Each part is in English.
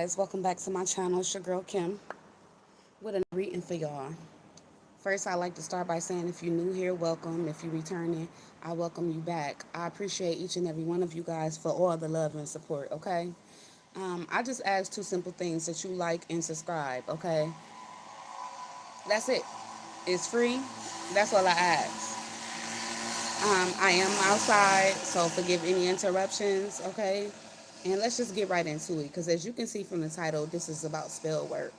guys, welcome back to my channel. It's your girl Kim with a reading for y'all. First, I'd like to start by saying if you're new here, welcome. If you're returning, I welcome you back. I appreciate each and every one of you guys for all the love and support, okay? I just ask two simple things that you like and subscribe, okay? That's it. It's free. That's all I ask. I am outside, so forgive any interruptions, okay? And let's just get right into it, because as you can see from the title, this is about spell work.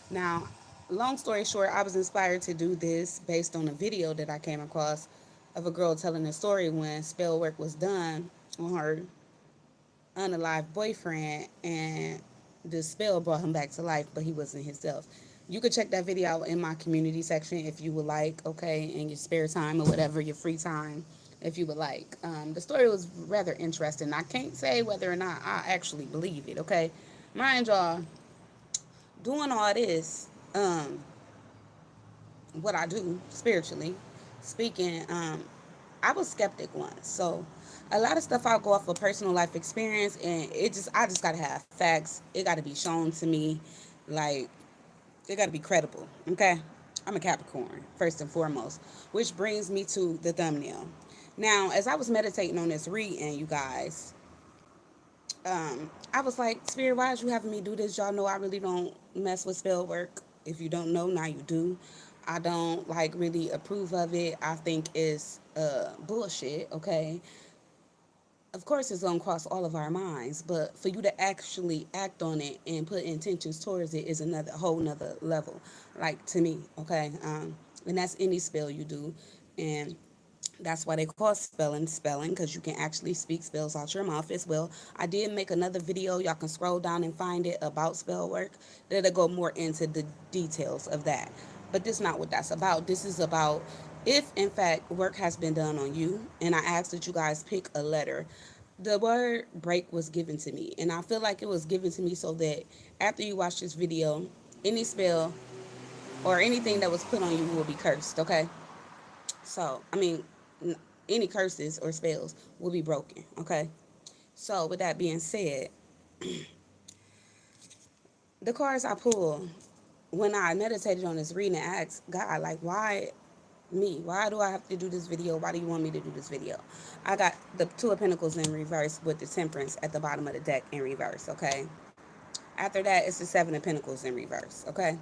Now, long story short, I was inspired to do this based on a video that I came across of a girl telling a story when spell work was done on her unalive boyfriend, and the spell brought him back to life, but he wasn't himself. You could check that video out in my community section if you would like, okay, in your spare time or whatever, your free time, if you would like. The story was rather interesting. I can't say whether or not I actually believe it, okay? Mind y'all, doing all this, what I do spiritually speaking, I was skeptic once. So a lot of stuff I'll go off of personal life experience, and I just gotta have facts. It gotta be shown to me, like it gotta be credible. Okay, I'm a Capricorn first and foremost, which brings me to the thumbnail. Now, as I was meditating on this reading, you guys, I was like, Spirit, why is you having me do this? Y'all know I really don't mess with spell work. If you don't know, now you do. I don't like really approve of it. I think it's bullshit, okay? Of course it's gonna cross all of our minds, but for you to actually act on it and put intentions towards it is another whole nother level, like to me, okay? And that's any spell you do. And that's why they call spelling, because you can actually speak spells out your mouth as well. I did make another video. Y'all can scroll down and find it about spell work. That'll go more into the details of that. But this is not what that's about. This is about if, in fact, work has been done on you. And I asked that you guys pick a letter. The word break was given to me. And I feel like it was given to me so that after you watch this video, any spell or anything that was put on you will be cursed, okay? So, I mean, any curses or spells will be broken, okay? So, with that being said, the cards I pulled, when I meditated on this reading, I asked God, like, why me? Why do I have to do this video? Why do you want me to do this video? I got the Two of Pentacles in reverse with the Temperance at the bottom of the deck in reverse, okay? After that, it's the Seven of Pentacles in reverse, okay?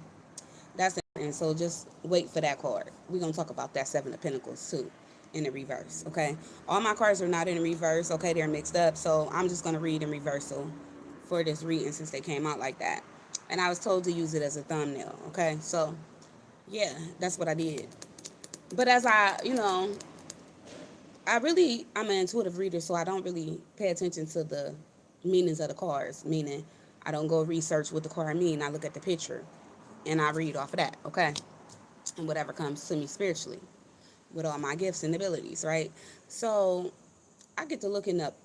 That's important. So just wait for that card. We're going to talk about that Seven of Pentacles too in the reverse, okay? All my cards are not in reverse, okay? They're mixed up. So I'm just going to read in reversal for this reading since they came out like that. And I was told to use it as a thumbnail, okay? So, yeah, that's what I did. But as I'm an intuitive reader, so I don't really pay attention to the meanings of the cards, meaning I don't go research what the card mean. I look at the picture and I read off of that, okay? And whatever comes to me spiritually with all my gifts and abilities, right? So I get to looking up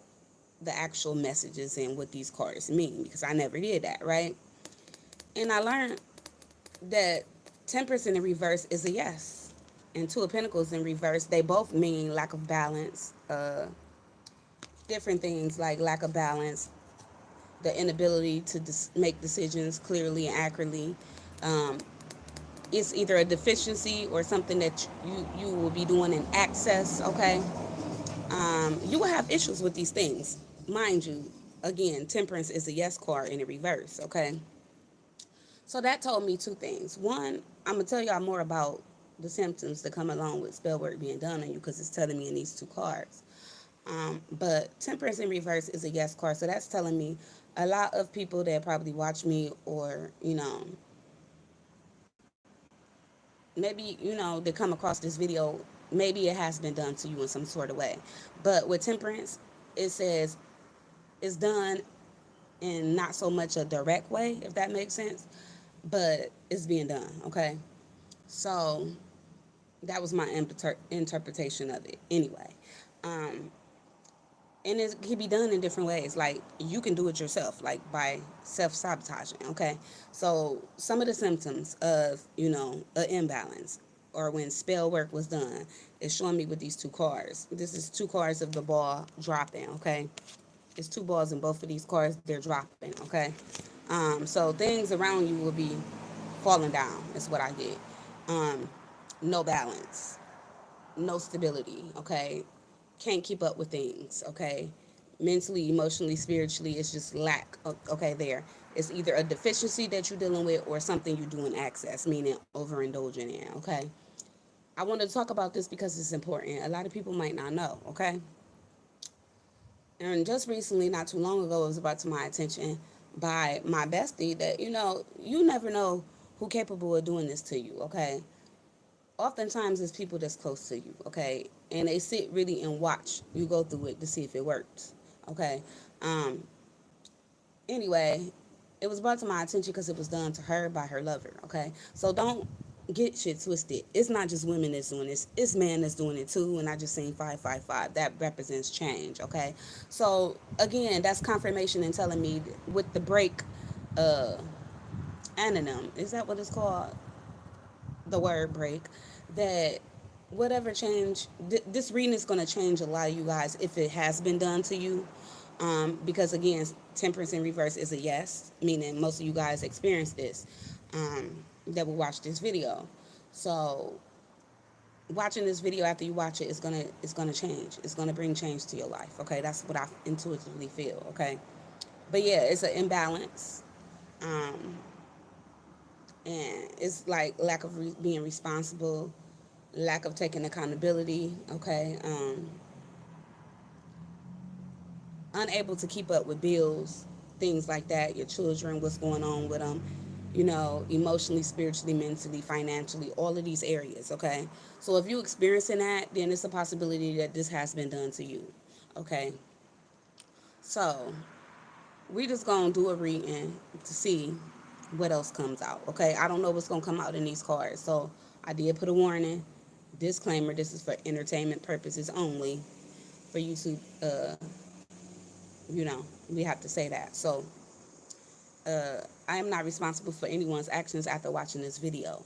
the actual messages and what these cards mean because I never did that, right? And I learned that Temperance in the reverse is a yes. And Two of Pentacles in reverse, they both mean lack of balance, different things like lack of balance, the inability to make decisions clearly and accurately. Um, it's either a deficiency or something that you will be doing in access, okay? You will have issues with these things. Mind you, again, Temperance is a yes card in the reverse, okay? So that told me two things. One, I'm going to tell y'all more about the symptoms that come along with spell work being done on you because it's telling me in these two cards. But Temperance in reverse is a yes card. So that's telling me a lot of people that probably watch me or, maybe, they come across this video, maybe it has been done to you in some sort of way. But with Temperance, it says it's done in not so much a direct way, if that makes sense, but it's being done, okay? So that was my interpretation of it anyway. Um, and it can be done in different ways. Like you can do it yourself, like by self-sabotaging, okay? So some of the symptoms of, an imbalance or when spell work was done is showing me with these two cards. This is two cards of the ball dropping, okay? It's two balls in both of these cards. They're dropping, okay? So things around you will be falling down, is what I get. Um, no balance, no stability, okay? Can't keep up with things, okay? Mentally, emotionally, spiritually, it's just lack, okay, there. It's either a deficiency that you're dealing with or something you do in excess, meaning overindulging in, okay? I wanted to talk about this because it's important. A lot of people might not know, okay? And just recently, not too long ago, it was brought to my attention by my bestie that, you never know who capable of doing this to you, okay? Oftentimes it's people that's close to you, okay? And they sit really and watch you go through it to see if it works, okay? Um, anyway, it was brought to my attention because it was done to her by her lover, okay? So don't get shit twisted. It's not just women that's doing this, it's men that's doing it too. And I just seen 555. That represents change, okay? So again, that's confirmation and telling me with the break uh anonym, is that what it's called? The word break, that whatever change, this reading is going to change a lot of you guys if it has been done to you. Because again, temperance in reverse is a yes, meaning most of you guys experience this, that will watch this video. So watching this video, after you watch it, it's gonna change. It's gonna bring change to your life. Okay, that's what I intuitively feel. Okay, but yeah, it's an imbalance. Um, and it's like lack of being responsible, lack of taking accountability, okay, unable to keep up with bills, things like that, your children, what's going on with them, emotionally, spiritually, mentally, financially, all of these areas, okay? So if you're experiencing that, then it's a possibility that this has been done to you, okay? So we just gonna do a reading to see what else comes out, okay? I don't know what's gonna come out in these cards, so I did put a warning, disclaimer, this is for entertainment purposes only, for you to, we have to say that. So I am not responsible for anyone's actions after watching this video,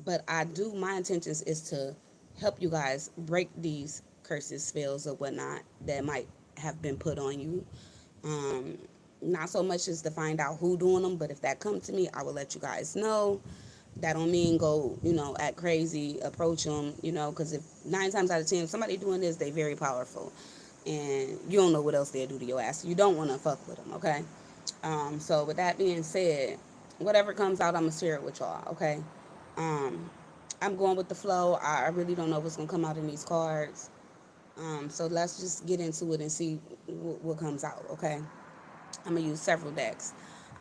but my intentions is to help you guys break these curses, spells, or whatnot that might have been put on you. um, Not so much as to find out who doing them, but if that comes to me, I will let you guys know. That don't mean go, act crazy, approach them, because if 9 times out of 10, if somebody doing this, they very powerful, and you don't know what else they'll do to your ass. You don't want to fuck with them, okay? So with that being said, whatever comes out, I'm gonna share it with y'all, okay? Um, I'm going with the flow. I really don't know what's gonna come out in these cards. So let's just get into it and see what comes out, okay? I'm gonna use several decks.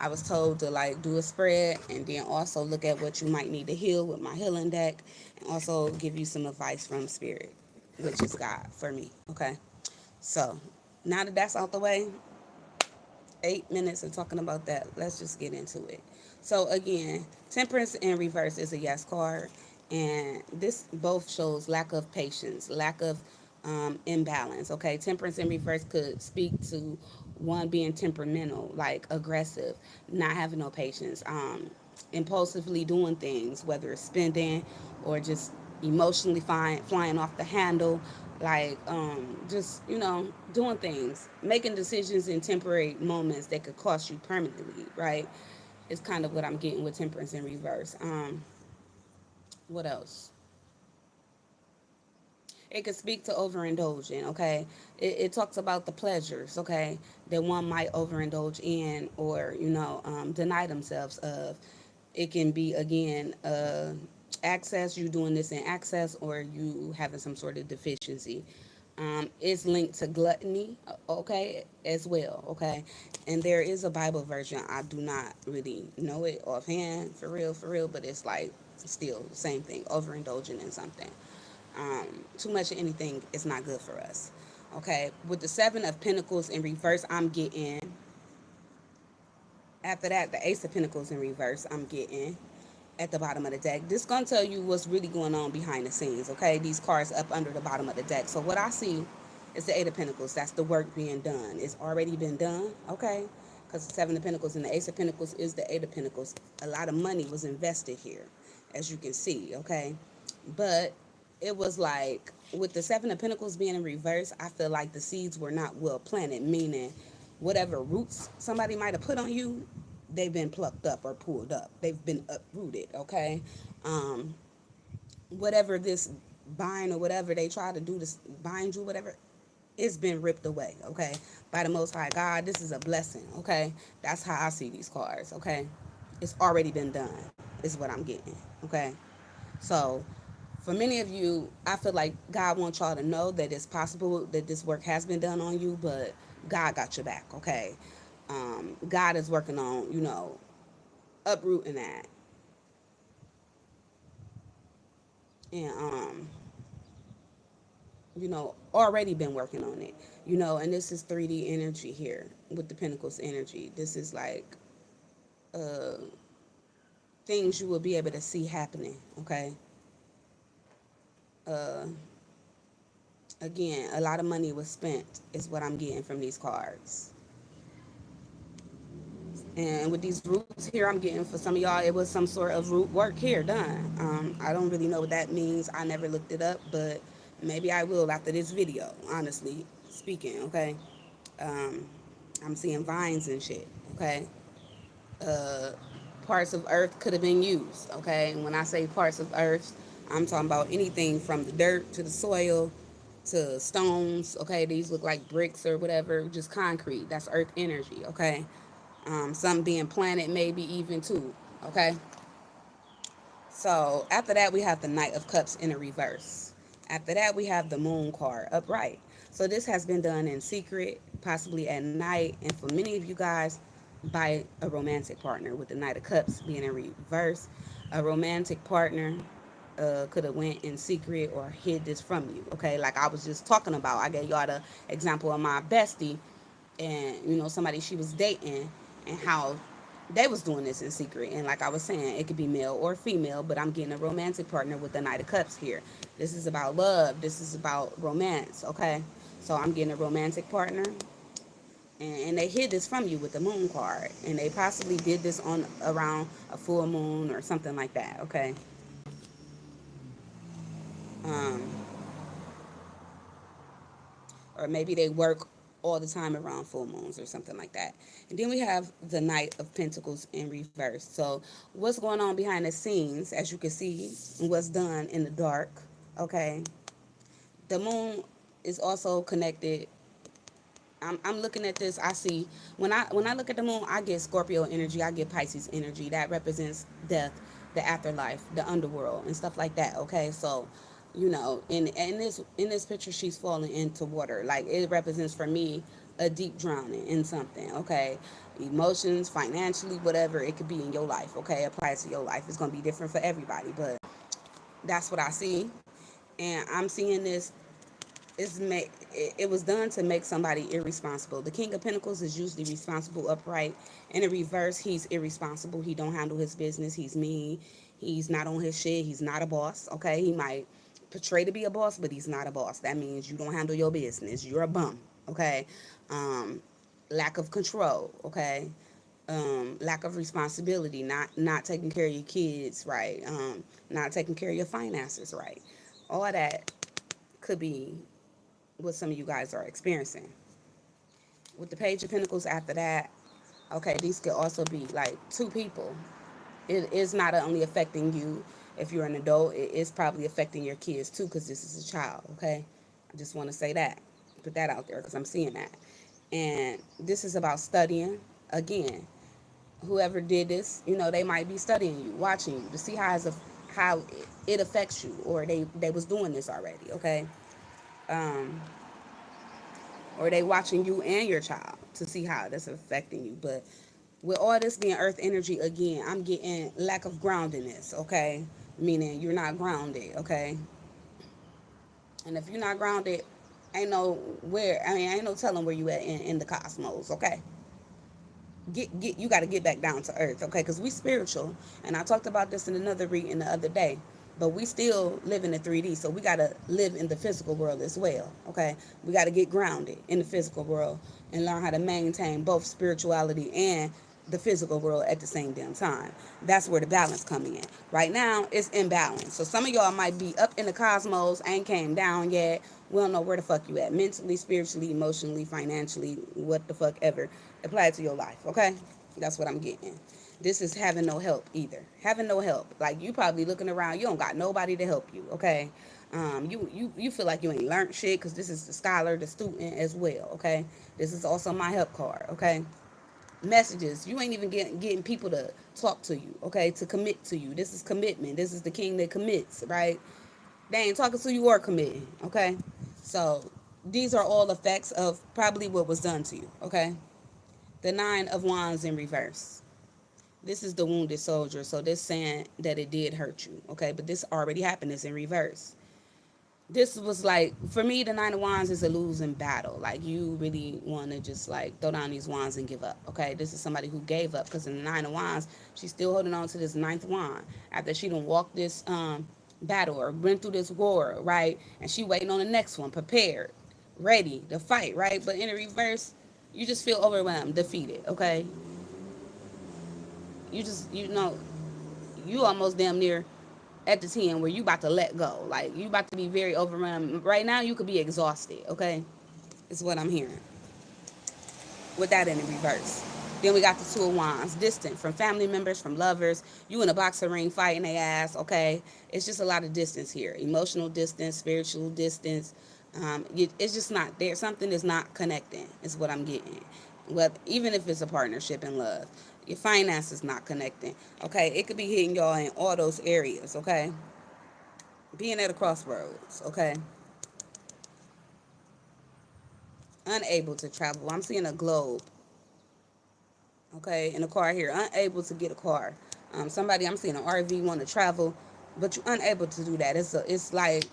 I was told to like do a spread and then also look at what you might need to heal with my healing deck, and also give you some advice from spirit, which is God for me. Okay. So now that that's out the way, 8 minutes of talking about that, let's just get into it. So again, temperance in reverse is a yes card, and this both shows lack of patience, lack of imbalance. Okay, temperance in reverse could speak to one being temperamental, like aggressive, not having no patience, impulsively doing things, whether it's spending or just emotionally flying off the handle, like just doing things, making decisions in temporary moments that could cost you permanently, right? It's kind of what I'm getting with temperance in reverse. What else? It could speak to overindulging, okay? It talks about the pleasures, okay, that one might overindulge in, or, deny themselves of. It can be, again, access, you doing this in access, or you having some sort of deficiency. It's linked to gluttony, okay, as well, okay? And there is a Bible version. I do not really know it offhand, for real, but it's like still the same thing, overindulging in something. Too much of anything is not good for us. Okay, with the Seven of Pentacles in reverse, I'm getting, after that, the Ace of Pentacles in reverse, I'm getting at the bottom of the deck. This is going to tell you what's really going on behind the scenes, okay? These cards up under the bottom of the deck. So what I see is the Eight of Pentacles. That's the work being done. It's already been done, okay? Because the Seven of Pentacles and the Ace of Pentacles is the Eight of Pentacles. A lot of money was invested here, as you can see, okay? But it was like, with the Seven of Pentacles being in reverse, I feel like the seeds were not well planted, meaning whatever roots somebody might have put on you, they've been plucked up or pulled up. They've been uprooted, okay? Um, Whatever this bind or whatever they try to do to bind you, whatever, it's been ripped away, okay? By the Most High God, this is a blessing, okay? That's how I see these cards, okay? It's already been done, is what I'm getting, okay? So, for many of you, I feel like God wants y'all to know that it's possible that this work has been done on you, but God got your back, okay? God is working on, uprooting that. And, already been working on it, and this is 3D energy here with the Pentacles energy. This is like uh, things you will be able to see happening, okay? Uh, Again, a lot of money was spent, is what I'm getting from these cards. And with these roots here, I'm getting for some of y'all, it was some sort of root work here done. I don't really know what that means. I never looked it up, but maybe I will after this video, honestly speaking, okay? Um, I'm seeing vines and shit, okay? Uh, Parts of earth could have been used, okay? And when I say parts of earth, I'm talking about anything from the dirt to the soil to stones, okay? These look like bricks or whatever, just concrete. That's earth energy, okay? Some being planted, maybe even too, okay? So after that, we have the Knight of Cups in a reverse. After that, we have the Moon card upright. So this has been done in secret, possibly at night, and for many of you guys, by a romantic partner, with the Knight of Cups being in reverse. A romantic partner could have went in secret or hid this from you, okay? Like I was just talking about. I gave y'all the example of my bestie and, somebody she was dating, and how they was doing this in secret. And like I was saying, it could be male or female, but I'm getting a romantic partner with the Knight of Cups here. This is about love. This is about romance, okay? So I'm getting a romantic partner, and they hid this from you with the Moon card, and they possibly did this on around a full moon or something like that, okay? um or maybe they work all the time around full moons or something like that. And then we have the Knight of Pentacles in reverse. So what's going on behind the scenes, as you can see, what's done in the dark, okay? The moon is also connected. I'm looking at this. I see when I look at the moon, I get Scorpio energy. I get Pisces energy. That represents death, the afterlife, the underworld, and stuff like that. Okay, so in this picture, she's falling into water. Like it represents for me a deep drowning in something. Okay, emotions, financially, whatever it could be in your life. Okay, apply it to your life. It's gonna be different for everybody, but that's what I see, and I'm seeing this it was done to make somebody irresponsible. The King of Pentacles is usually responsible upright. In the reverse, he's irresponsible. He don't handle his business. He's mean. He's not on his shit. He's not a boss. Okay, he might portray to be a boss, but he's not a boss. That means you don't handle your business. You're a bum. Okay, um, lack of control. Okay, lack of responsibility. Not taking care of your kids right. Not taking care of your finances right. All that could be what some of you guys are experiencing. With the Page of Pentacles after that, okay, these could also be like two people. It is not only affecting you if you're an adult, it is probably affecting your kids too, because this is a child, okay? I just want to say that, put that out there, because I'm seeing that. And this is about studying. Again, whoever did this, they might be studying you, watching you to see how it affects you, or they was doing this already, okay? Um, or they watching you and your child to see how that's affecting you. But with all this being earth energy, again, I'm getting lack of groundedness, okay? Meaning you're not grounded, okay? And if you're not grounded, ain't no telling where you at in the cosmos, okay? Get you got to get back down to earth, okay? Because we spiritual, and I talked about this in another reading the other day, but we still live in the 3D, so we got to live in the physical world as well, okay? We got to get grounded in the physical world and learn how to maintain both spirituality and the physical world at the same damn time. That's where the balance coming in. Right now, it's imbalance. So some of y'all might be up in the cosmos, ain't came down yet. We don't know where the fuck you at. Mentally, spiritually, emotionally, financially, what the fuck ever. Apply it to your life, okay? That's what I'm getting. This is having no help either. Having no help. Like you probably looking around, you don't got nobody to help you. Okay, you feel like you ain't learned shit because this is the scholar, the student as well. Okay, this is also my help card. Okay, messages. You ain't even getting people to talk to you. Okay, to commit to you. This is commitment. This is the king that commits. Right? They ain't talking to you or committing. Okay, so these are all effects of probably what was done to you. Okay, the Nine of Wands in reverse. This is the wounded soldier. So this saying that it did hurt you. Okay, but this already happened. It's in reverse. This was like, for me, the Nine of Wands is a losing battle. Like you really want to just like throw down these wands and give up. Okay, this is somebody who gave up, because in the Nine of Wands, she's still holding on to this ninth wand after she done walked this battle or went through this war, right? And she waiting on the next one, prepared, ready to fight, right? But in the reverse, you just feel overwhelmed, defeated. Okay, you know you almost damn near at the 10 where you about to let go. Like you about to be very overwhelmed. Right now you could be exhausted, okay? Is what I'm hearing. With that in the reverse. Then we got the Two of Wands, distant from family members, from lovers. You in a boxing ring fighting their ass, okay? It's just a lot of distance here. Emotional distance, spiritual distance. It's just not there. Something is not connecting, is what I'm getting. Even if it's a partnership in love. Your finances not connecting, okay? It could be hitting y'all in all those areas, okay? Being at a crossroads, okay? Unable to travel. I'm seeing a globe, okay, in a car here. Unable to get a car. Somebody, I'm seeing an RV want to travel, but you're unable to do that. It's like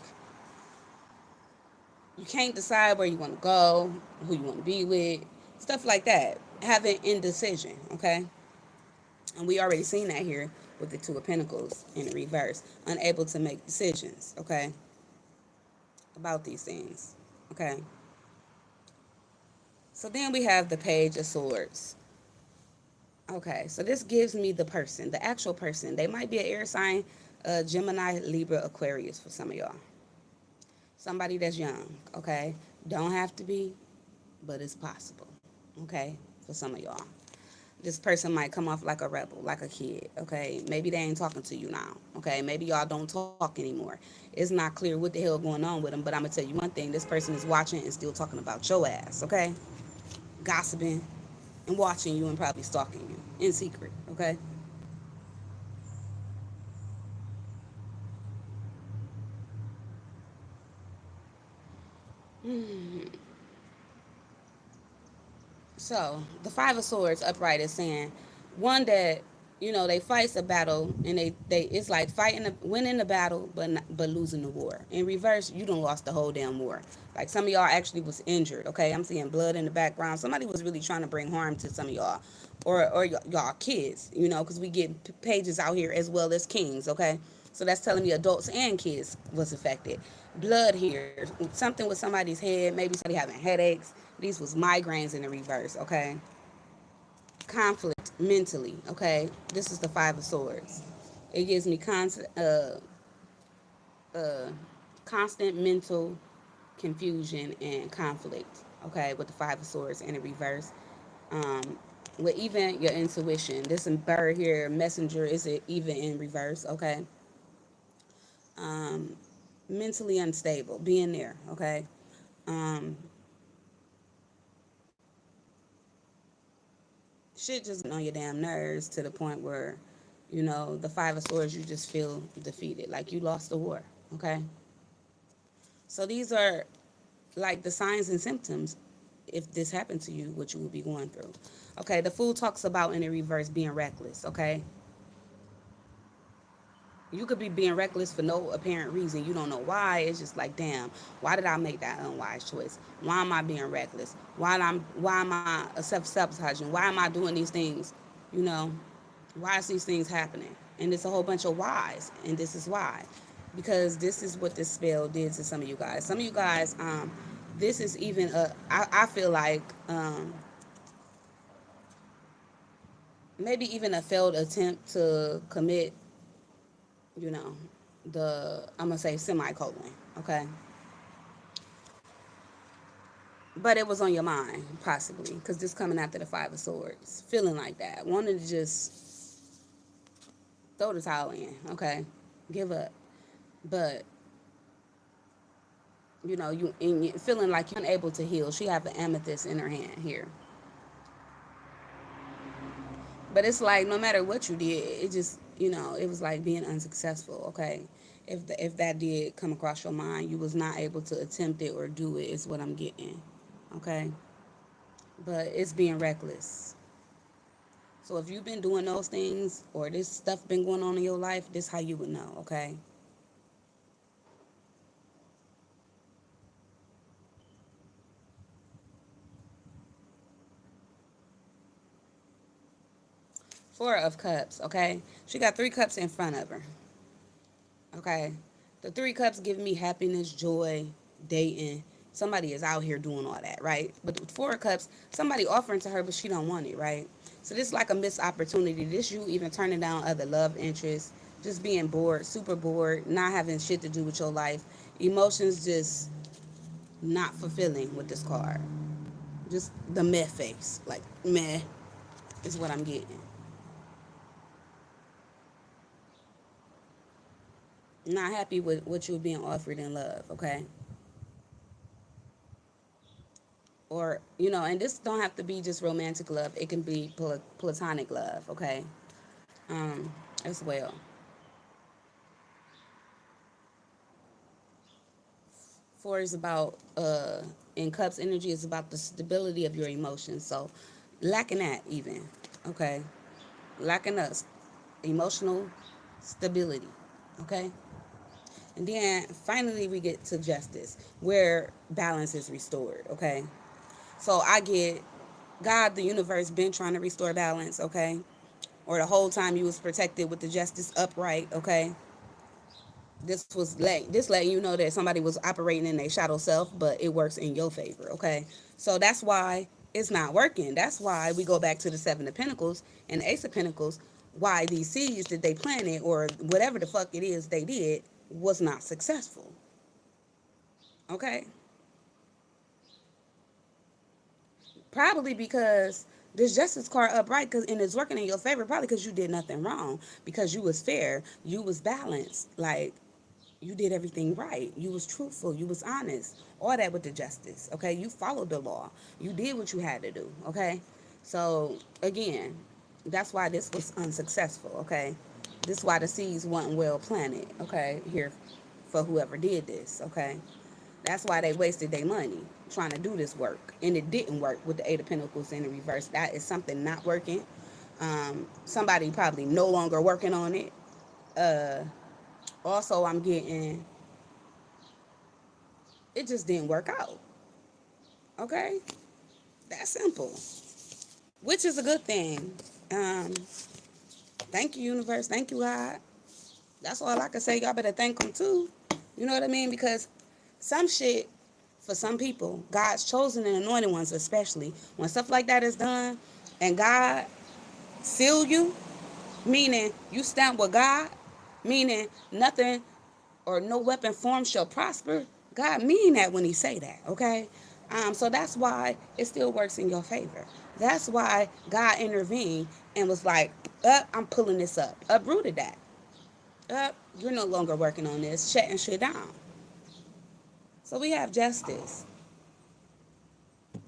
you can't decide where you want to go, who you want to be with, stuff like that. Having indecision, okay? And we already seen that here with the Two of Pentacles in the reverse. Unable to make decisions, okay, about these things, okay? So then we have the Page of Swords. Okay, so this gives me the person, the actual person. They might be an air sign, Gemini, Libra, Aquarius for some of y'all. Somebody that's young, okay? Don't have to be, but it's possible, okay, for some of y'all. This person might come off like a rebel, like a kid, okay? Maybe they ain't talking to you now, okay? Maybe y'all don't talk anymore. It's not clear what the hell going on with them, but I'm going to tell you one thing. This person is watching and still talking about your ass, okay? Gossiping and watching you and probably stalking you in secret, okay? So the Five of Swords upright is saying one that, they fights a battle and they it's like winning the battle but losing the war. In reverse, you done lost the whole damn war. Like some of y'all actually was injured. Okay, I'm seeing blood in the background. Somebody was really trying to bring harm to some of y'all, or y'all kids. Because we get pages out here as well as kings. Okay, so that's telling me adults and kids was affected. Blood here, something with somebody's head, maybe somebody having headaches. These was migraines in the reverse, okay? Conflict mentally, okay? This is the Five of Swords. It gives me uh, constant mental confusion and conflict, okay, with the Five of Swords in the reverse. Um, with even your intuition, this bird here, messenger, is it even in reverse, okay? Um, Mentally unstable, being there, okay? Um, Shit just on your damn nerves to the point where, the Five of Swords, you just feel defeated, like you lost the war, okay? So these are like the signs and symptoms if this happened to you, what you will be going through. Okay, the Fool talks about in the reverse being reckless, okay? You could be being reckless for no apparent reason. You don't know why. It's just like, damn, why did I make that unwise choice? Why am I being reckless? Why am I self-sabotaging? Why am I doing these things? You know, why is these things happening? And it's a whole bunch of whys, and this is why. Because this is what this spell did to some of you guys. Some of you guys, this is even I feel like maybe even a failed attempt to commit, you know, I'm gonna say semicolon, okay? but it was on your mind, possibly, because this coming after the Five of Swords. Feeling like that. Wanted to just throw the towel in, okay? Give up. But, you feeling like you're unable to heal. She have the amethyst in her hand here. But it's like no matter what you did, it just, it was like being unsuccessful, okay? If that did come across your mind, you was not able to attempt it or do it, is what I'm getting, okay? But it's being reckless. So if you've been doing those things or this stuff been going on in your life, this how you would know, okay? Four of Cups, okay? She got three cups in front of her, okay? The three cups give me happiness, joy, dating. Somebody is out here doing all that, right? But the four of cups, somebody offering to her, but she don't want it, right? So this is like a missed opportunity. This you even turning down other love interests, just being bored, super bored, not having shit to do with your life. Emotions just not fulfilling with this card. Just the meh face. Like, meh is what I'm getting. Not happy with what you're being offered in love, okay? Or, and this don't have to be just romantic love. It can be platonic love, okay? As well. Four is about, in Cups energy is about the stability of your emotions. So, lacking that even, okay? Lacking us emotional stability, okay? And then finally we get to justice, where balance is restored, okay? So I get God, the universe, been trying to restore balance, okay? Or the whole time you was protected with the justice upright, okay? This letting you know that somebody was operating in their shadow self, but it works in your favor, okay? So that's why it's not working. That's why we go back to the Seven of Pentacles and the Ace of Pentacles. Why these seeds that they planted or whatever the fuck it is they did was not successful, okay? Probably because this justice card upright, cause and it's working in your favor. Probably because you did nothing wrong, because you was fair, you was balanced, like you did everything right, you was truthful, you was honest, all that with the justice, okay? You followed the law, you did what you had to do, okay? So again, that's why this was unsuccessful, okay? This is why the seeds weren't well planted, okay? Here for whoever did this, okay? That's why they wasted their money trying to do this work. And it didn't work with the Eight of Pentacles in the reverse. That is something not working. Somebody probably no longer working on it. Uh, Also, I'm getting, it just didn't work out. Okay? That's simple. Which is a good thing. Um, Thank you, universe. Thank you, God. That's all I can say. Y'all better thank them too. You know what I mean? Because some shit, for some people, God's chosen and anointed ones especially, when stuff like that is done and God seal you, meaning you stand with God, meaning nothing or no weapon formed shall prosper. God mean that when he say that, okay? So that's why it still works in your favor. That's why God intervened and was like, I'm pulling this up. Uprooted that. You're no longer working on this, shutting shit down. So we have justice.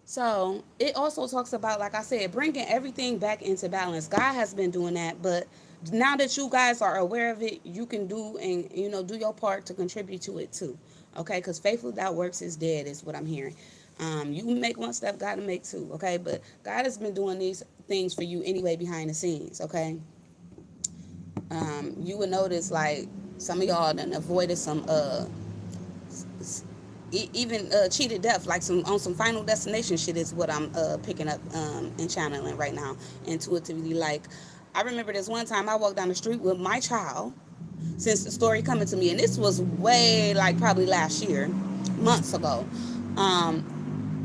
So it also talks about, like I said, bringing everything back into balance. God has been doing that, but now that you guys are aware of it, you can do and do your part to contribute to it too. Okay, because faithful that works is dead, is what I'm hearing. You make one step, God to make two. Okay, but God has been doing these things for you anyway behind the scenes. Okay, you would notice like some of y'all done avoided some even cheated death, like some on some Final Destination shit is what I'm picking up and channeling right now intuitively. Like I remember this one time I walked down the street with my child, since the story coming to me, and this was way like probably last year, months ago.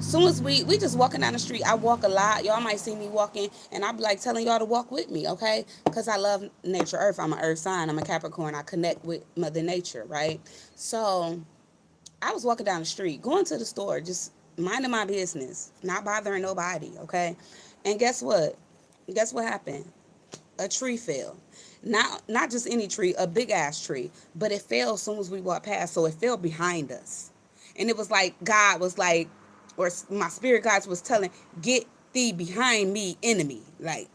Soon as we just walking down the street, I walk a lot. Y'all might see me walking, and I be like telling y'all to walk with me, okay? Because I love nature, earth. I'm an earth sign. I'm a Capricorn. I connect with Mother Nature, right? So I was walking down the street, going to the store, just minding my business, not bothering nobody, okay? And guess what? Guess what happened? A tree fell. Not just any tree, a big ass tree, but it fell as soon as we walked past, so it fell behind us. And it was like God was like, or my spirit guides was telling, get thee behind me, enemy. Like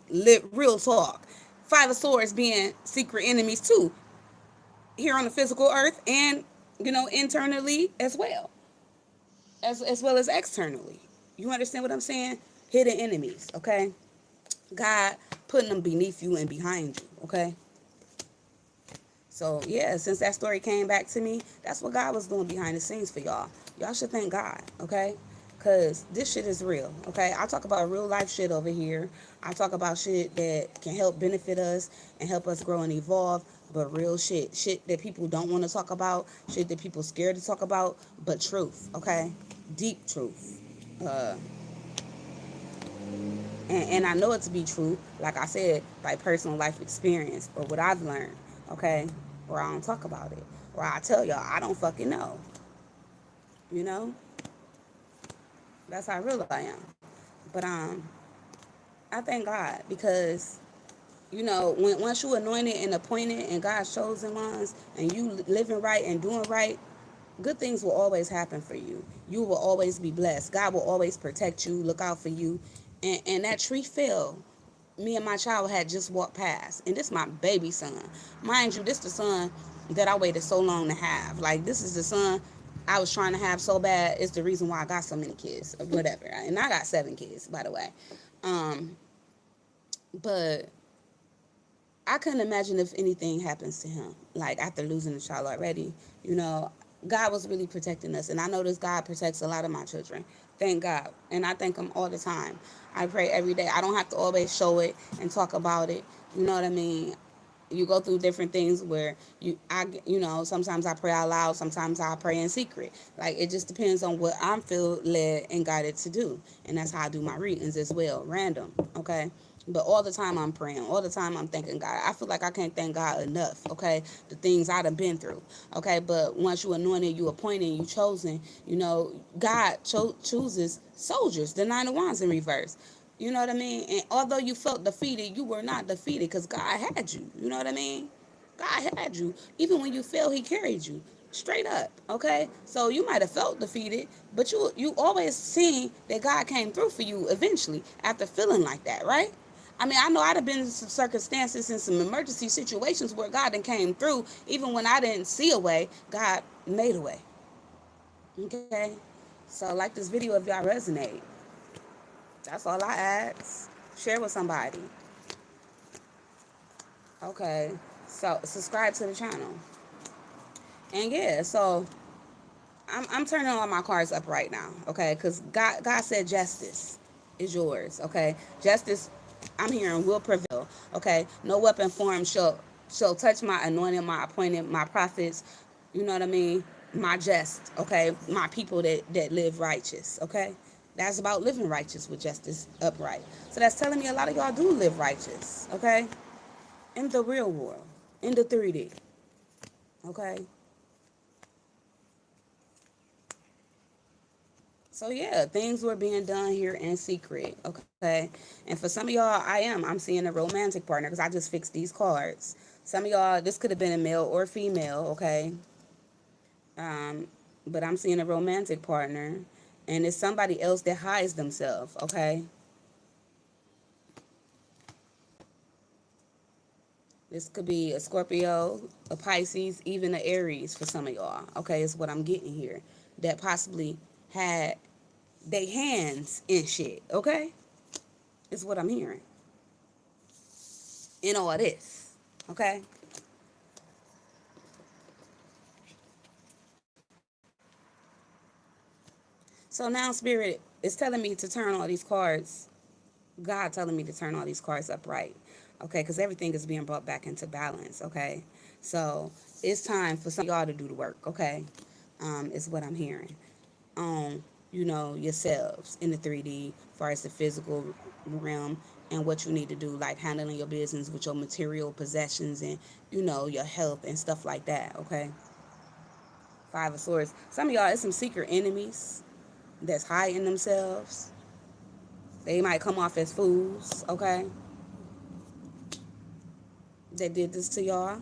real talk. Five of Swords being secret enemies too, here on the physical earth, and internally as well, as well as externally. You understand what I'm saying? Hidden enemies, okay? God putting them beneath you and behind you, okay? So yeah, since that story came back to me, that's what God was doing behind the scenes for y'all. Y'all should thank God, okay? Cause this shit is real, okay? I talk about real life shit over here. I talk about shit that can help benefit us and help us grow and evolve, but real shit that people don't want to talk about, shit that people scared to talk about, but truth, okay? Deep truth. Uh, and I know it to be true, like I said, by personal life experience or what I've learned, okay? Or I don't talk about it. Or I tell y'all, I don't fucking know. You know? That's how real I am. But I thank God because, when once you anointed and appointed and God's chosen ones and you living right and doing right, good things will always happen for you. You will always be blessed. God will always protect you, look out for you. And that tree fell. Me and my child had just walked past. And this my baby son. Mind you, this the son that I waited so long to have. Like, this is the son I was trying to have so bad. It's the reason why I got so many kids or whatever. And I got 7 kids, by the way. But I couldn't imagine if anything happens to him, like after losing a child already. You know, God was really protecting us. And I know this God protects a lot of my children. Thank God. And I thank him all the time. I pray every day. I don't have to always show it and talk about it. You know what I mean? You go through different things where sometimes I pray out loud, sometimes I pray in secret. Like, it just depends on what I'm feel led and guided to do. And that's how I do my readings as well, random, okay? But all the time I'm praying, all the time I'm thanking God. I feel like I can't thank God enough, okay? The things I done been through, okay? But once you anointed, you appointed, you chosen, God chooses soldiers, the 9 of Wands in reverse. You know what I mean? And although you felt defeated, you were not defeated because God had you. You know what I mean? God had you. Even when you fell, he carried you. Straight up, okay? So you might have felt defeated, but you always seen that God came through for you eventually after feeling like that, right? I mean, I know I'd have been in some circumstances and some emergency situations where God then came through. Even when I didn't see a way, God made a way. Okay? So like this video if y'all resonate. That's all I ask. Share with somebody. Okay. So subscribe to the channel. And yeah, so I'm turning all my cards up right now, okay? Because God said justice is yours, okay? Justice, I'm hearing, will prevail, okay? No weapon formed shall touch my anointed, my appointed, my prophets, you know what I mean? My just, okay? My people that live righteous, okay? That's about living righteous with justice upright. So that's telling me a lot of y'all do live righteous, okay? In the real world, in the 3D, okay? So yeah, things were being done here in secret, okay? And for some of y'all, I'm seeing a romantic partner because I just fixed these cards. Some of y'all, this could have been a male or female, okay? Um, but I'm seeing a romantic partner, and it's somebody else that hides themselves, okay? This could be a Scorpio, a Pisces, even an Aries for some of y'all, okay? Is what I'm getting here. That possibly had they hands in shit, okay? Is what I'm hearing in all this, okay? So now Spirit is telling me to turn all these cards, God telling me to turn all these cards upright, okay? Because everything is being brought back into balance, okay? So it's time for some of y'all to do the work, okay? Is what I'm hearing. Yourselves in the 3D, as far as the physical realm, and what you need to do, like handling your business with your material possessions and, your health and stuff like that, okay? 5 of Swords. Some of y'all, it's some secret enemies, that's hiding themselves. They might come off as fools, okay? That did this to y'all.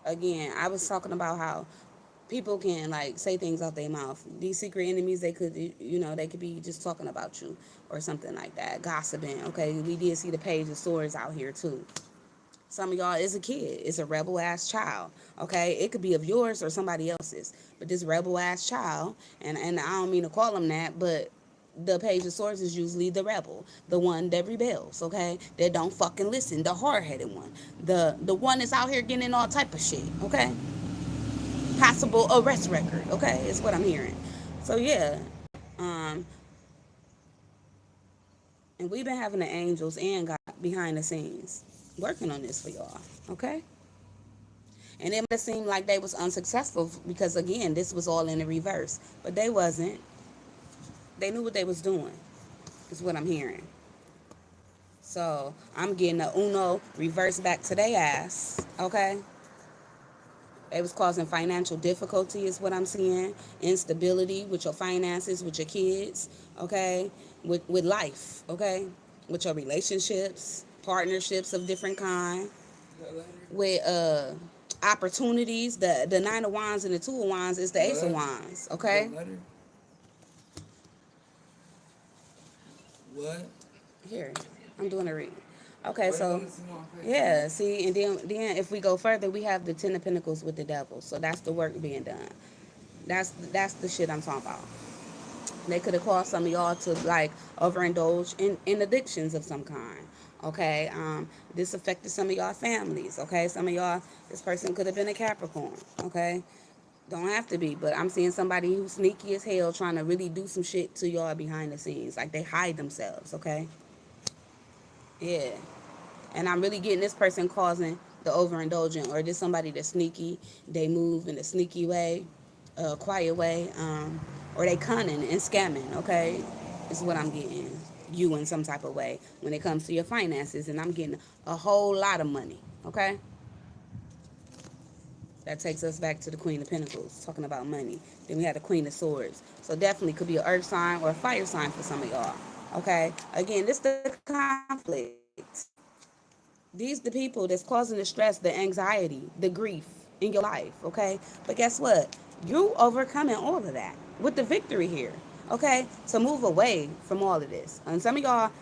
Again, I was talking about how people can like say things out their mouth. These secret enemies, they could, they could be just talking about you or something like that, gossiping. Okay, we did see the page of swords out here too. Some of y'all is a kid, it's a rebel ass child. Okay, it could be of yours or somebody else's, but this rebel ass child, and I don't mean to call them that, but the page of swords is usually the rebel, the one that rebels, okay, that don't fucking listen, the hard-headed one, the one that's out here getting in all type of shit, okay, possible arrest record, okay, is what I'm hearing. So yeah, um, and we've been having the angels and God behind the scenes working on this for y'all, okay. And it might seem like they was unsuccessful because again, this was all in the reverse, but they wasn't. They knew what they was doing. Is what I'm hearing. So I'm getting a Uno reverse back to their ass, okay. It was causing financial difficulty is what I'm seeing. Instability with your finances, with your kids, okay? With life, okay? With your relationships, partnerships of different kind, with opportunities. The nine of wands and the two of wands is the ace of wands, okay? What? Here, I'm doing a read. Okay, so yeah, see, and then if we go further, we have the Ten of Pentacles with the Devil. So that's the work being done. That's the shit I'm talking about. They could have caused some of y'all to like overindulge in addictions of some kind. Okay, this affected some of y'all families. Okay, some of y'all, this person could have been a Capricorn. Okay, don't have to be, but I'm seeing somebody who's sneaky as hell trying to really do some shit to y'all behind the scenes. Like they hide themselves. Okay, yeah. And I'm really getting this person causing the overindulgent, or just somebody that's sneaky. They move in a sneaky way, a quiet way, or they cunning and scamming. Okay, is what I'm getting. You in some type of way when it comes to your finances, and I'm getting a whole lot of money. Okay, that takes us back to the Queen of Pentacles, talking about money. Then we had the Queen of Swords. So definitely could be an earth sign or a fire sign for some of y'all. Okay, again, this the conflict. These the people that's causing the stress, the anxiety, the grief in your life, okay? But guess what? You overcoming all of that with the victory here, okay? To move away from all of this. And some of y'all,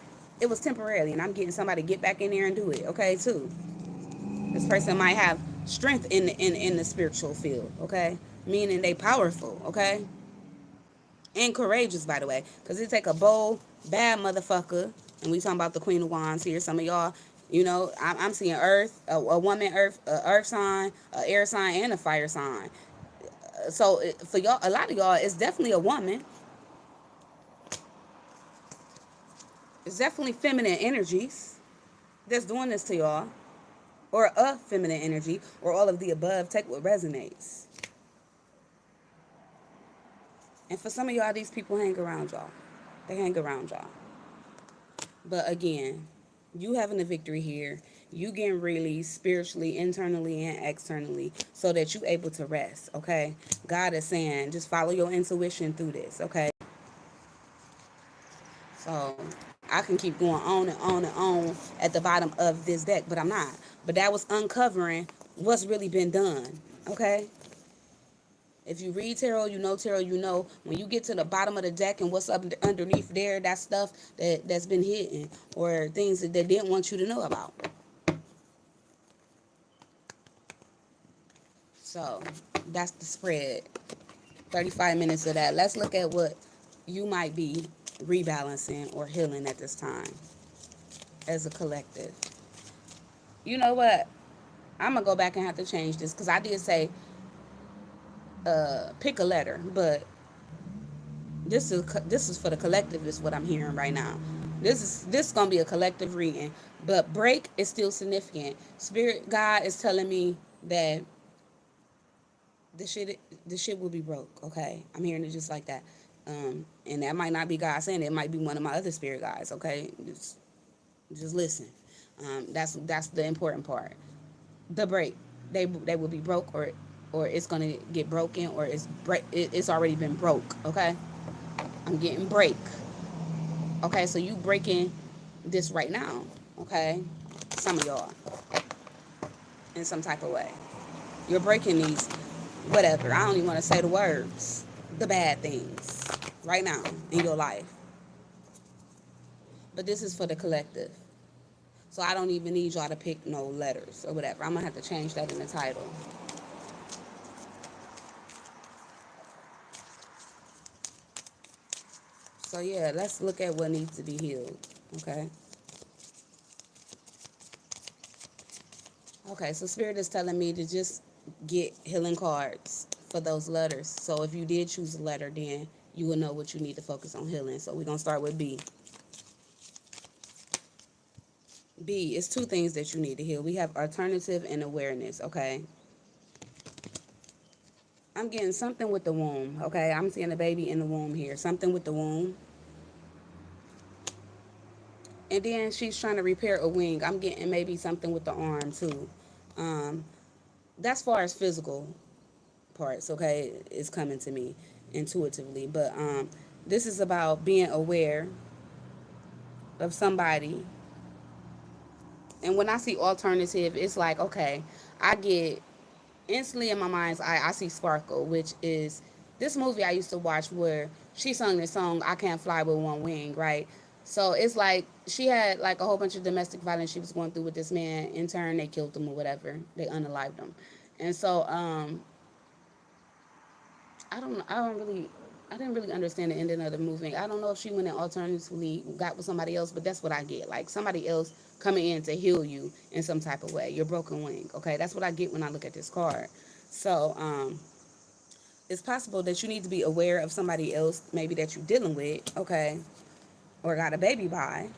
it was temporarily, and I'm getting somebody to get back in there and do it, okay, too. This person might have strength in the spiritual field, okay? Meaning they powerful, okay? And courageous, by the way, because it take a bold, bad motherfucker, and we talking about the Queen of Wands here. Some of y'all, I'm seeing Earth, a woman, Earth, a Earth sign, a air sign, and a fire sign. So for y'all, a lot of y'all, it's definitely a woman. It's definitely feminine energies that's doing this to y'all, or a feminine energy, or all of the above. Take what resonates. And for some of y'all, these people hang around y'all. They hang around y'all. But again, you having a victory here, you getting released spiritually, internally, and externally so that you able to rest, okay? God is saying, just follow your intuition through this, okay? So I can keep going on and on and on at the bottom of this deck, but I'm not. But that was uncovering what's really been done, okay? If you read tarot, you know when you get to the bottom of the deck and what's up underneath there, that's stuff that's been hidden or things that they didn't want you to know about. So that's the spread. 35 minutes of that. Let's look at what you might be rebalancing or healing at this time as a collective. You know what? I'm going to go back and have to change this because I did say pick a letter, but this is for the collective is what I'm hearing right now. This is gonna be a collective reading, but break is still significant. Spirit God is telling me that this shit will be broke. Okay, I'm hearing it just like that, and that might not be God saying it. It might be one of my other spirit guides. Okay, just listen. That's the important part. The break. they will be broke, or it's gonna get broken, or it's already been broke. Okay, I'm getting break. Okay, so you breaking this right now. Okay, some of y'all in some type of way. You're breaking these, whatever. I don't even want to say the words, the bad things right now in your life. But this is for the collective. So I don't even need y'all to pick no letters or whatever. I'm going to have to change that in the title. So yeah, let's look at what needs to be healed. Okay. Okay, so Spirit is telling me to just get healing cards for those letters. So if you did choose a letter, then you will know what you need to focus on healing. So we're going to start with B. B is two things that you need to heal. We have alternative and awareness, okay? I'm getting something with the womb, okay? I'm seeing a baby in the womb here. Something with the womb. And then she's trying to repair a wing. I'm getting maybe something with the arm, too. Um, that's far as physical parts, okay, is coming to me intuitively. But this is about being aware of somebody. And when I see alternative, it's like, okay, I get instantly in my mind's eye, I see Sparkle, which is this movie I used to watch where she sung this song, I Can't Fly with One Wing, right? So it's like she had like a whole bunch of domestic violence she was going through with this man. In turn, they killed him or whatever. They unalived him. And so I didn't really understand the ending of the movie. I don't know if she went and alternatively got with somebody else, but that's what I get. Like somebody else coming in to heal you in some type of way. Your broken wing. Okay, that's what I get when I look at this card. So it's possible that you need to be aware of somebody else, maybe that you're dealing with, okay, or got a baby by,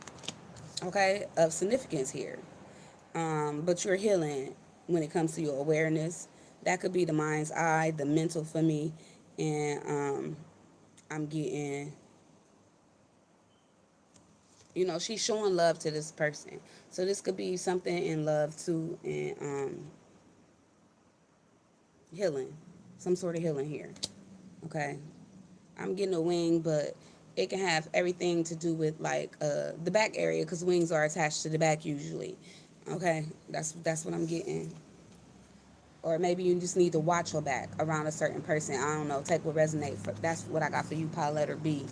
okay, of significance here. But you're healing when it comes to your awareness. That could be the mind's eye, the mental for me, and I'm getting, she's showing love to this person. So this could be something in love too, and healing, some sort of healing here. Okay, I'm getting a wing, but it can have everything to do with like the back area because wings are attached to the back usually. Okay, that's what I'm getting. Or maybe you just need to watch your back around a certain person. I don't know. Take what resonates. That's what I got for you, pile letter B.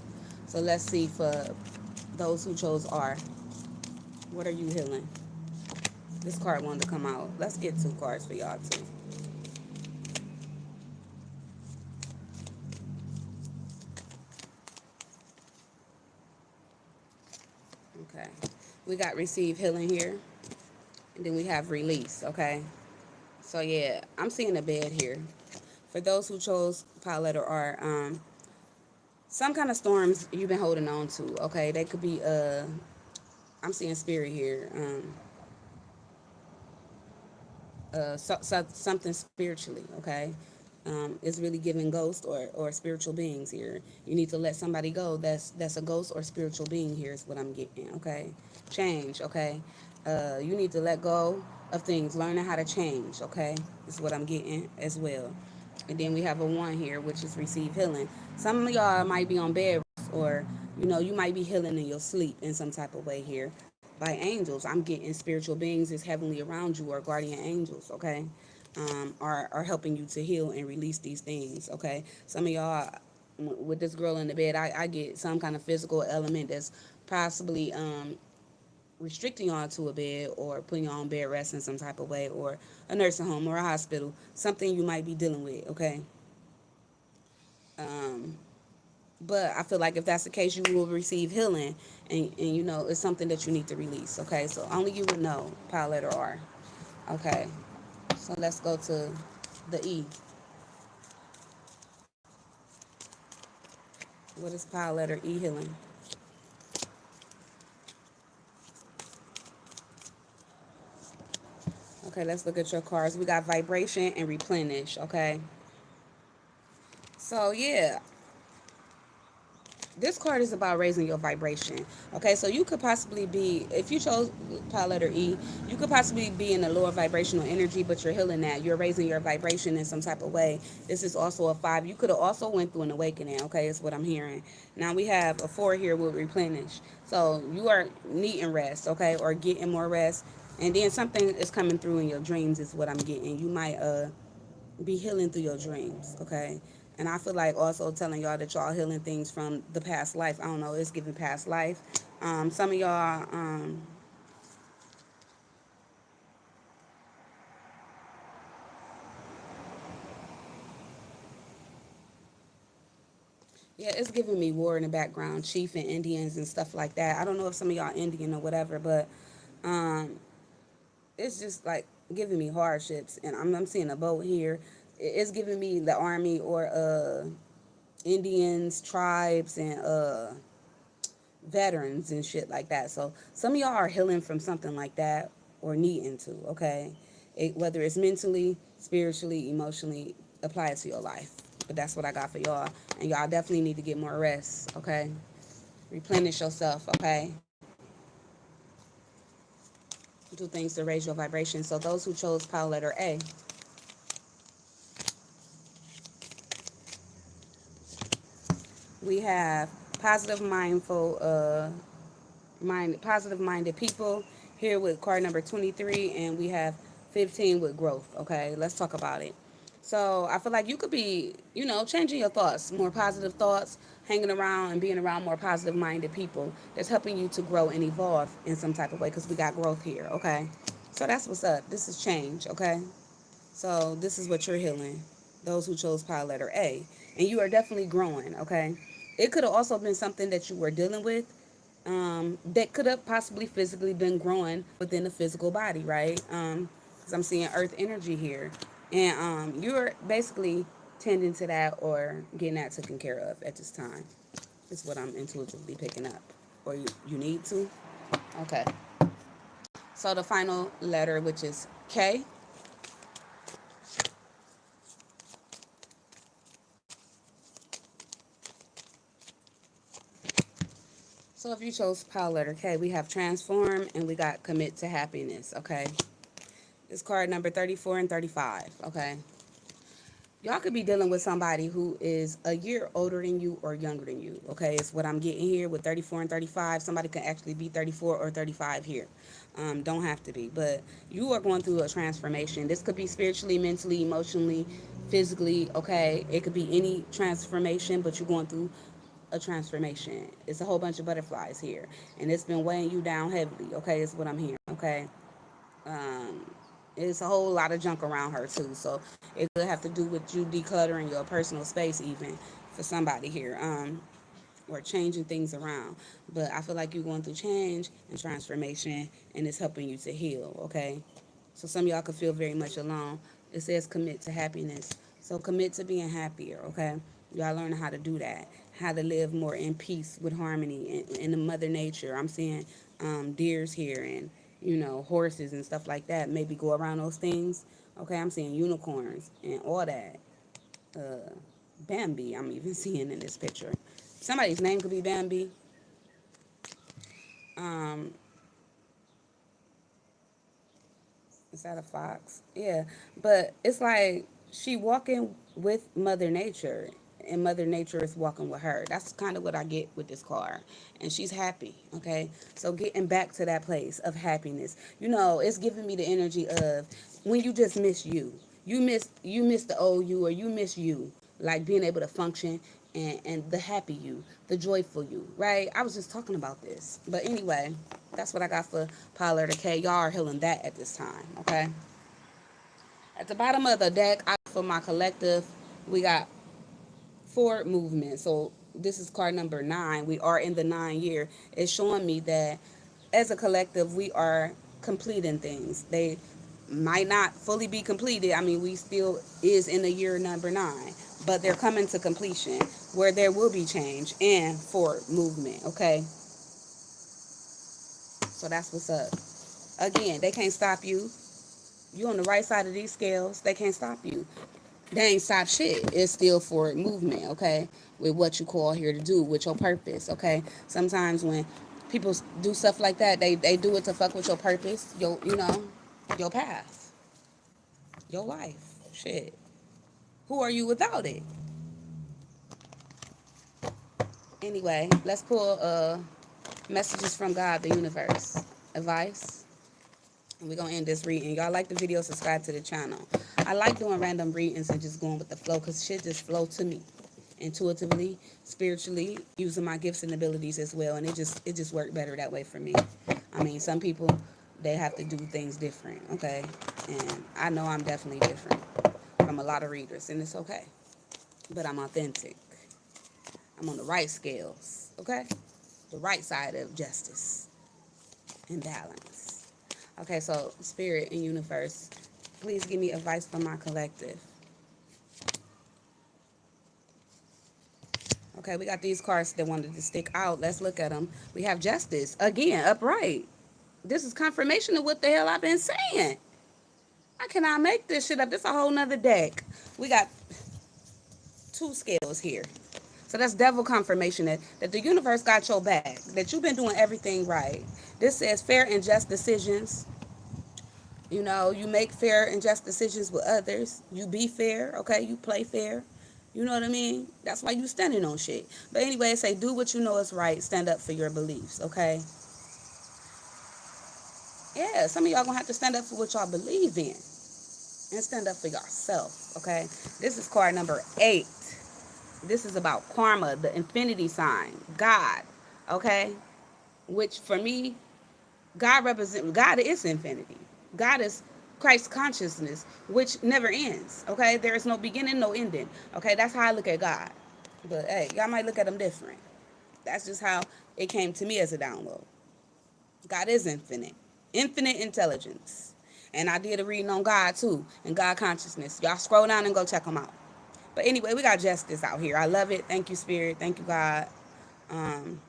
So let's see for those who chose R. What are you healing? This card wanted to come out. Let's get two cards for y'all too. Okay. We got receive healing here. And then we have release, okay? So yeah, I'm seeing a bed here. For those who chose pile letter R, some kind of storms you've been holding on to, okay? They could be I'm seeing spirit here. Something spiritually, okay? Is really giving ghosts or spiritual beings here. You need to let somebody go. That's a ghost or spiritual being here is what I'm getting, okay? Change, okay? You need to let go of things, learning how to change, okay? Is what I'm getting as well. And then we have a one here, which is receive healing. Some of y'all might be on bed rest, or you might be healing in your sleep in some type of way here by angels. I'm getting spiritual beings is heavenly around you or guardian angels, okay? Are helping you to heal and release these things, okay? Some of y'all, with this girl in the bed, I get some kind of physical element that's possibly restricting y'all to a bed or putting you on bed rest in some type of way, or a nursing home or a hospital, something you might be dealing with, okay? Um, but I feel like if that's the case, you will receive healing, and it's something that you need to release, okay? So only you would know, pile letter R, okay? So let's go to the E. What is pile letter E healing? Okay, let's look at your cards. We got vibration and replenish, okay? So, yeah, this card is about raising your vibration. Okay, so you could possibly be, if you chose pile letter E, you could possibly be in a lower vibrational energy, but you're healing that. You're raising your vibration in some type of way. This is also a 5. You could have also went through an awakening. Okay, is what I'm hearing. Now we have a 4 here with replenish. So you are needing rest, okay, or getting more rest. And then something is coming through in your dreams is what I'm getting. You might be healing through your dreams, okay? And I feel like also telling y'all that y'all healing things from the past life. I don't know, it's giving past life. Some of y'all, yeah, it's giving me war in the background, chief and Indians and stuff like that. I don't know if some of y'all Indian or whatever, but um, it's just like giving me hardships. And I'm seeing a boat here. It's giving me the army or Indians, tribes, and veterans and shit like that. So some of y'all are healing from something like that or needing to, okay? Whether it's mentally, spiritually, emotionally, apply it to your life. But that's what I got for y'all. And y'all definitely need to get more rest, okay? Replenish yourself, okay? Do things to raise your vibration. So those who chose pile letter A, we have positive mindful positive minded people here with card number 23, and we have 15 with growth. Okay, let's talk about it. So I feel like you could be, changing your thoughts, more positive thoughts, hanging around and being around more positive minded people that's helping you to grow and evolve in some type of way, because we got growth here. Okay, so that's what's up. This is change. Okay, so this is what you're healing, those who chose pile letter A, and you are definitely growing. Okay, it could have also been something that you were dealing with, that could have possibly physically been growing within the physical body, right? Because I'm seeing earth energy here. And you're basically tending to that or getting that taken care of at this time. Is what I'm intuitively picking up. Or you need to? Okay. So the final letter, which is K. So if you chose pile letter K, we have transform and we got commit to happiness, okay? It's card number 34 and 35, okay? Y'all could be dealing with somebody who is a year older than you or younger than you. Okay, it's what I'm getting here with 34 and 35. Somebody could actually be 34 or 35 here. Don't have to be, but you are going through a transformation. This could be spiritually, mentally, emotionally, physically. Okay, it could be any transformation, but you're going through a transformation. It's a whole bunch of butterflies here, and it's been weighing you down heavily. Okay, is what I'm hearing. Okay, um, it's a whole lot of junk around her too. So it could have to do with you decluttering your personal space, even for somebody here, or changing things around. But I feel like you're going through change and transformation, and it's helping you to heal. Okay, so some of y'all could feel very much alone. It says commit to happiness. So commit to being happier. Okay, y'all learn how to do that, how to live more in peace with harmony in the mother nature. I'm seeing deers here and horses and stuff like that. Maybe go around those things. Okay, I'm seeing unicorns and all that. Uh, Bambi, I'm even seeing in this picture. Somebody's name could be Bambi. Um, is that a fox? Yeah, but it's like she walking with Mother Nature, and Mother Nature is walking with her. That's kind of what I get with this card, and she's happy. Okay, so getting back to that place of happiness, it's giving me the energy of when you just miss you. You miss the old you, or you miss you, like being able to function and the happy you, the joyful you, right? I was just talking about this. But anyway, that's what I got for Pollard K. Y'all are healing that at this time, okay? At the bottom of the deck, for my collective, we got forward movement. So this is card number 9. We are in the 9 year. It's showing me that as a collective, we are completing things. They might not fully be completed. I mean, we still is in the year number 9, but they're coming to completion where there will be change and forward movement. Okay, so that's what's up. Again, they can't stop you. You on the right side of these scales. They can't stop you. They ain't stop shit. It's still forward movement, okay? With what you call here to do, with your purpose, okay? Sometimes when people do stuff like that, they do it to fuck with your purpose, your path, your life. Shit. Who are you without it? Anyway, let's pull messages from God, the universe. Advice. And we're going to end this reading. Y'all like the video, subscribe to the channel. I like doing random readings and just going with the flow because shit just flow to me. Intuitively, spiritually, using my gifts and abilities as well. And it just worked better that way for me. I mean, some people, they have to do things different, okay? And I know I'm definitely different from a lot of readers, and it's okay. But I'm authentic. I'm on the right scales, okay? The right side of justice and balance. Okay, so spirit and universe, please give me advice from my collective. Okay, we got these cards that wanted to stick out. Let's look at them. We have justice. Again, upright. This is confirmation of what the hell I've been saying. I cannot make this shit up. This is a whole nother deck. We got 2 scales here. So that's devil confirmation that the universe got your back, that you've been doing everything right. This says fair and just decisions. You know, you make fair and just decisions with others. You be fair, okay? You play fair. You know what I mean? That's why you standing on shit. But anyway, it say do what you know is right. Stand up for your beliefs, okay? Yeah, some of y'all gonna have to stand up for what y'all believe in. And stand up for yourself, okay? This is card number 8. This is about karma, the infinity sign, God, okay? Which for me, God is infinity. God is Christ consciousness, which never ends, okay? There is no beginning, no ending, okay? That's how I look at God. But hey, y'all might look at him different. That's just how it came to me as a download. God is infinite, infinite intelligence. And I did a reading on God too, and God consciousness. Y'all scroll down and go check them out. But anyway, we got justice out here. I love it. Thank you, Spirit. Thank you, God. Um,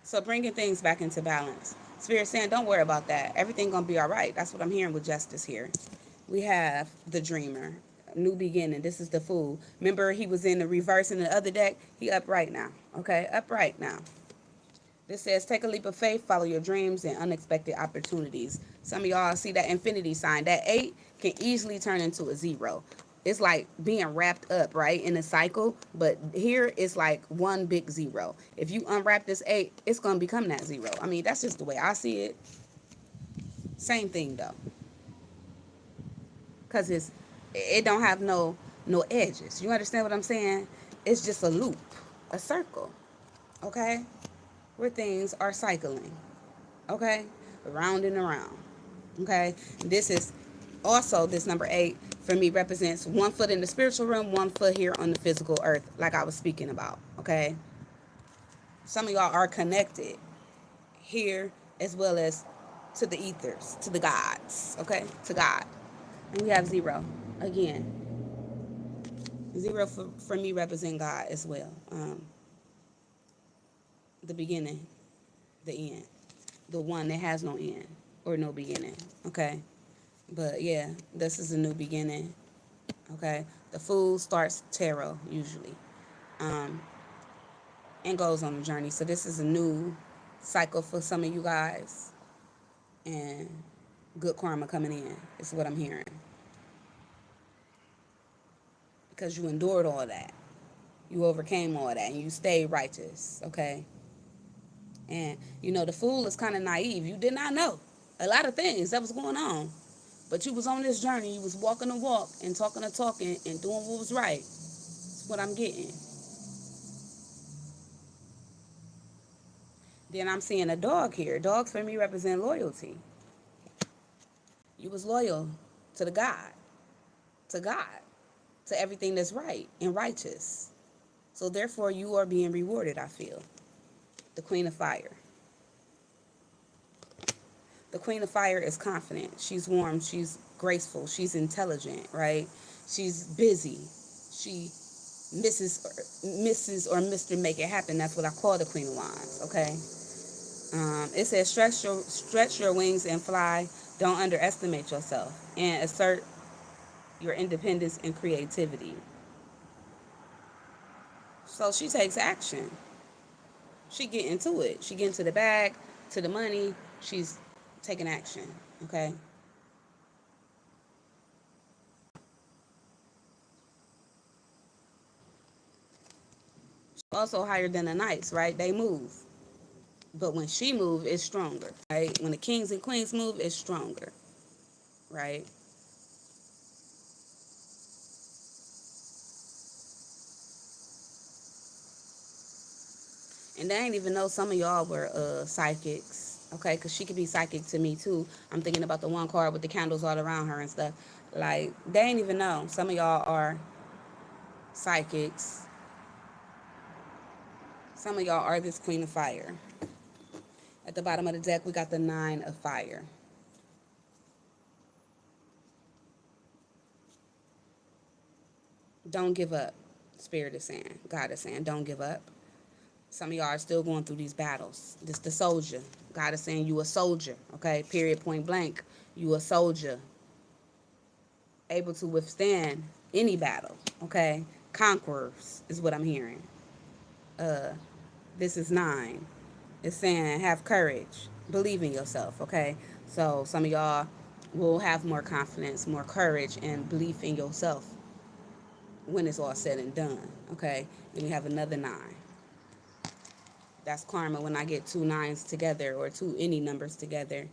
so bringing things back into balance. Spirit saying, don't worry about that. Everything gonna be all right. That's what I'm hearing with justice here. We have the dreamer, new beginning. This is the fool. Remember, he was in the reverse in the other deck. He upright now. Okay, upright now. This says, take a leap of faith, follow your dreams and unexpected opportunities. Some of y'all see that infinity sign. That 8 can easily turn into a 0. It's like being wrapped up, right, in a cycle. But here it's like one big 0. If you unwrap this 8, it's going to become that 0. I mean, that's just the way I see it. Same thing, though. Because it don't have no edges. You understand what I'm saying? It's just a loop, a circle, okay? Where things are cycling, okay? Around and around, okay? This is also, this number 8 for me represents 1 foot in the spiritual realm, 1 foot here on the physical earth, like I was speaking about, okay? Some of y'all are connected here as well as to the ethers, to the gods, okay? To God. And we have 0 again. 0 for me represent God as well. The beginning, the end. The one that has no end or no beginning, okay? But yeah, this is a new beginning, okay? The fool starts tarot usually and goes on a journey. So this is a new cycle for some of you guys, and good karma coming in is what I'm hearing. Because you endured all that. You overcame all that and you stayed righteous, okay? And, you know, the fool is kind of naive. You did not know a lot of things that was going on. But you was on this journey. You was walking the walk and talking the talk and doing what was right. That's what I'm getting. Then I'm seeing a dog here. Dogs for me represent loyalty. You was loyal to the God, to everything that's right and righteous. So therefore you are being rewarded, I feel. The Queen of Fire. The Queen of Fire is confident. She's warm. She's graceful. She's intelligent, right? She's busy. She Mrs. or Mr. Make It Happen. That's what I call the Queen of Wands, okay? It says stretch your wings and fly. Don't underestimate yourself and assert your independence and creativity. So she takes action. She get into it. She get into the bag, to the money. She's taking action. Okay. Also higher than the knights, right? They move. But when she move, it's stronger, right? When the kings and queens move, it's stronger, right? And they ain't even know some of y'all were psychics, okay? Because she could be psychic to me too. I'm thinking about the one card with the candles all around her and stuff. Like, they ain't even know. Some of y'all are psychics. Some of y'all are this queen of fire. At the bottom of the deck, we got the nine of fire. Don't give up. Spirit is saying, God is saying, don't give up. Some of y'all are still going through these battles. This the soldier. God is saying you a soldier, okay? Period, point blank. You a soldier. Able to withstand any battle, okay? Conquerors is what I'm hearing. Uh, this is nine. It's saying have courage. Believe in yourself, okay? So some of y'all will have more confidence, more courage, and belief in yourself when it's all said and done, okay? Then we have another nine. That's karma when I get two nines together or two any numbers together.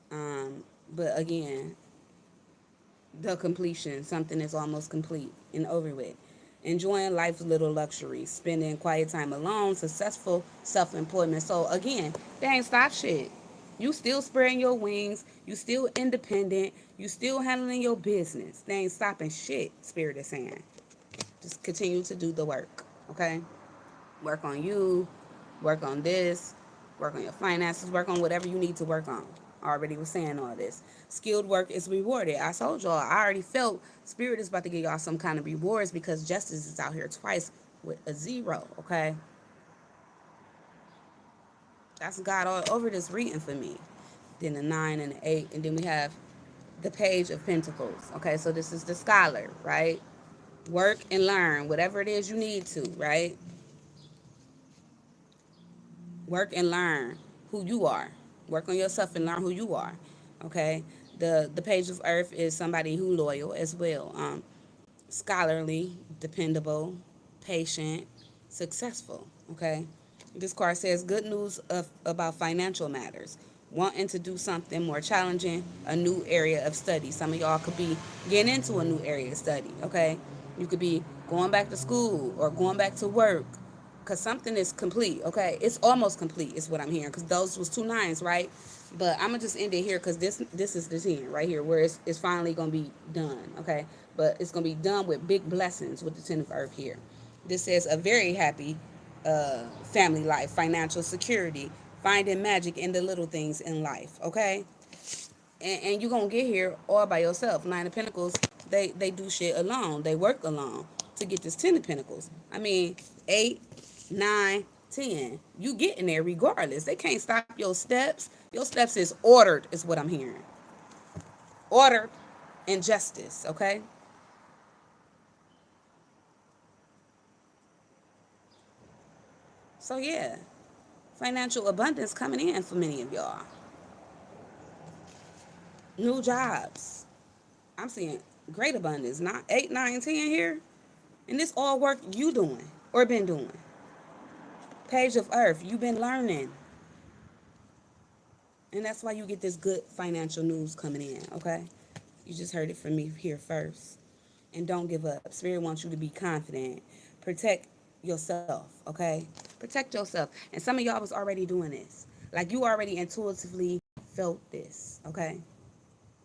But again, the completion, something is almost complete and over with. Enjoying life's little luxuries, spending quiet time alone, successful self-employment. So again, they ain't stop shit. You still spreading your wings. You still independent. You still handling your business. They ain't stopping shit, Spirit is saying. Just continue to do the work, okay? Work on you, work on this, work on your finances, work on whatever you need to work on. I already was saying all this. Skilled work is rewarded. I told y'all, I already felt Spirit is about to give y'all some kind of rewards because justice is out here twice with a zero, okay? That's God all over this reading for me. Then the 9 and the 8, and then we have the Page of Pentacles. Okay, so this is the scholar, right? Work and learn, whatever it is you need to, right? Work and learn who you are. Work on yourself and learn who you are. Okay. The Page of Earth is somebody who loyal as well. Scholarly, dependable, patient, successful. Okay. This card says good news about financial matters. Wanting to do something more challenging, a new area of study. Some of y'all could be getting into a new area of study. Okay. You could be going back to school or going back to work because something is complete. Okay, it's almost complete is what I'm hearing because those was two nines, right? But I'm gonna just end it here because this is the 10 right here where it's finally gonna be done. Okay, but it's gonna be done with big blessings with the 10 of earth here. This says a very happy family life, financial security, finding magic in the little things in life. Okay, and you're gonna get here all by yourself. Nine of Pentacles, they do shit alone. They work alone to get this 10 of Pentacles. I mean, 8, 9, 10. You getting there regardless. They can't stop your steps. Your steps is ordered, is what I'm hearing. Ordered and justice, okay? So yeah, financial abundance coming in for many of y'all. New jobs. I'm seeing great abundance. Not 8, 9, 10 here. And this all work you doing or been doing. Page of Earth, you've been learning. And that's why you get this good financial news coming in, okay? You just heard it from me here first. And don't give up. Spirit wants you to be confident. Protect yourself, okay? Protect yourself. And some of y'all was already doing this. Like you already intuitively felt this, okay?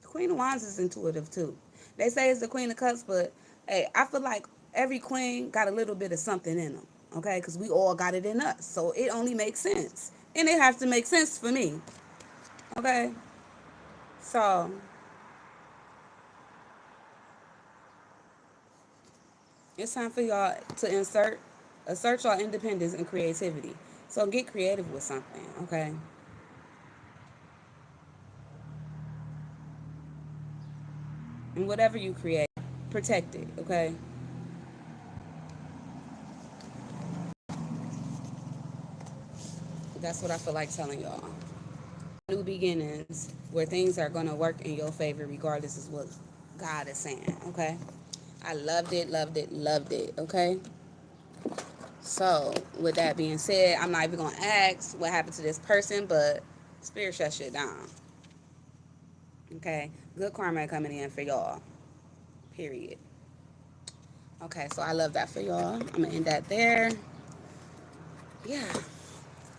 The Queen of Wands is intuitive too. They say it's the Queen of Cups, but hey, I feel like every queen got a little bit of something in them, okay? Because we all got it in us. So it only makes sense. And it has to make sense for me, okay? So it's time for y'all to assert y'all independence and creativity. So get creative with something, okay? And whatever you create, protect it, okay? That's what I feel like telling y'all. New beginnings where things are going to work in your favor regardless of what God is saying, okay? I loved it, loved it, loved it, okay? So, with that being said, I'm not even going to ask what happened to this person, but Spirit shut shit down, okay? Good karma coming in for y'all, period. Okay, so I love that for y'all. I'm going to end that there. Yeah.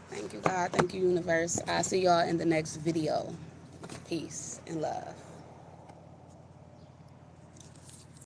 Thank you, God. Thank you, universe. I'll see y'all in the next video. Peace and love.